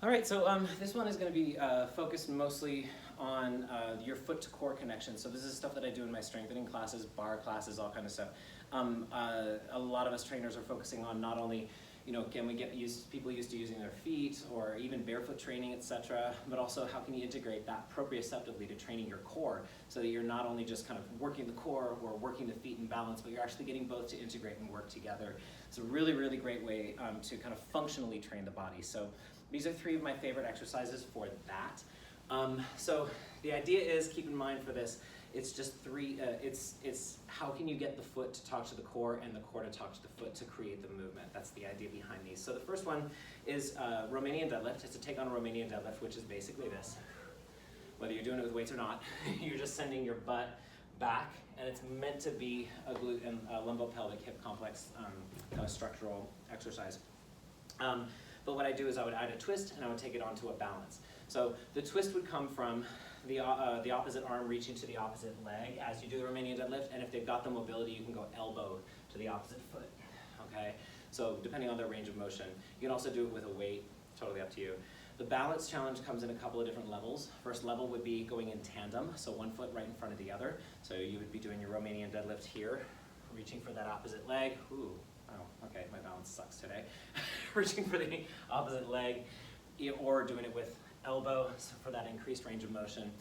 All right, so this one is going to be focused mostly on your foot to core connection. So this is stuff that I do in my strengthening classes, bar classes, all kind of stuff. A lot of us trainers are focusing on not only, can we get people used to using their feet or even barefoot training, etc., but also how can you integrate that proprioceptively to training your core so that you're not only just kind of working the core or working the feet in balance, but you're actually getting both to integrate and work together. It's a really, really great way to kind of functionally train the body. So these are 3 of my favorite exercises for that. So the idea is, keep in mind for this, it's just 3, it's how can you get the foot to talk to the core and the core to talk to the foot to create the movement. That's the idea behind these. So the first one is Romanian deadlift. It's a take on a Romanian deadlift, which is basically this. Whether you're doing it with weights or not, you're just sending your butt back, and it's meant to be a glute and lumbopelvic hip complex kind of structural exercise. But what I do is I would add a twist and I would take it onto a balance. So the twist would come from the opposite arm reaching to the opposite leg as you do the Romanian deadlift, and if they've got the mobility, you can go elbow to the opposite foot, okay? So depending on their range of motion. You can also do it with a weight, totally up to you. The balance challenge comes in a couple of different levels. First level would be going in tandem, so one foot right in front of the other. So you would be doing your Romanian deadlift here, reaching for that opposite leg. Ooh. Oh, okay, my balance sucks today. Reaching for the opposite leg, or doing it with elbow for that increased range of motion.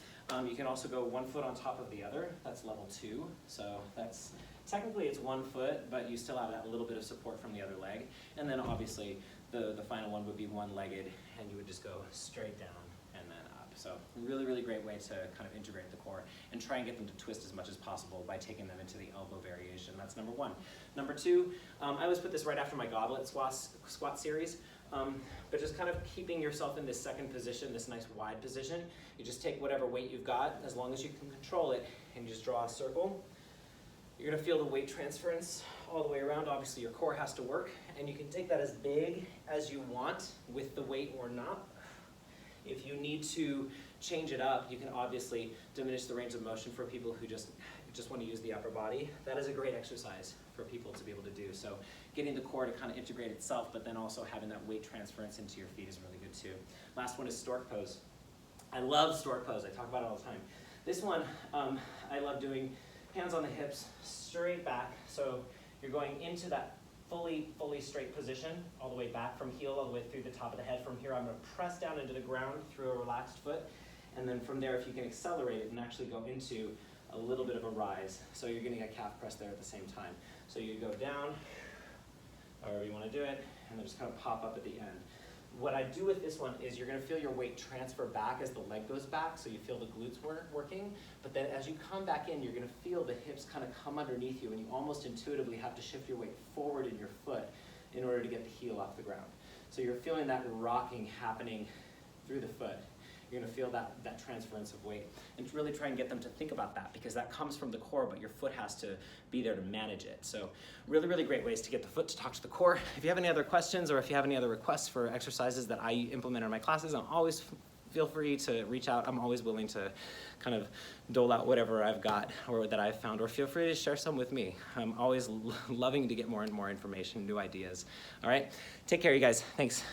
You can also go one foot on top of the other. That's level 2. So that's, technically it's one foot, but you still have that little bit of support from the other leg. And then obviously the final one would be one-legged, and you would just go straight down and then up. So really, really great way to kind of integrate the core and try and get them to twist as much as possible by taking them into the elbow variation. That's number 1. Number 2, I always put this right after my goblet squat series, but just kind of keeping yourself in this second position, this nice wide position. You just take whatever weight you've got, as long as you can control it, and you just draw a circle. You're gonna feel the weight transference all the way around. Obviously your core has to work, and you can take that as big as you want with the weight or not. If you need to change it up, you can obviously diminish the range of motion for people who just want to use the upper body. That is a great exercise for people to be able to do. So getting the core to kind of integrate itself, but then also having that weight transference into your feet is really good too. Last one is stork pose. I love stork pose. I talk about it all the time. This one, I love doing hands on the hips, straight back. So you're going into that fully straight position, all the way back from heel, all the way through the top of the head. From here, I'm gonna press down into the ground through a relaxed foot. And then from there, if you can accelerate it and actually go into a little bit of a rise. So you're getting a calf press there at the same time. So you go down, however you wanna do it, and then just kind of pop up at the end. What I do with this one is you're gonna feel your weight transfer back as the leg goes back, so you feel the glutes working, but then as you come back in, you're gonna feel the hips kind of come underneath you, and you almost intuitively have to shift your weight forward in your foot in order to get the heel off the ground. So you're feeling that rocking happening through the foot. You're gonna feel that transference of weight. And really try and get them to think about that, because that comes from the core, but your foot has to be there to manage it. So really, really great ways to get the foot to talk to the core. If you have any other questions, or if you have any other requests for exercises that I implement in my classes, feel free to reach out. I'm always willing to kind of dole out whatever I've got or that I've found, or feel free to share some with me. I'm always loving to get more and more information, new ideas. All right, take care, you guys. Thanks.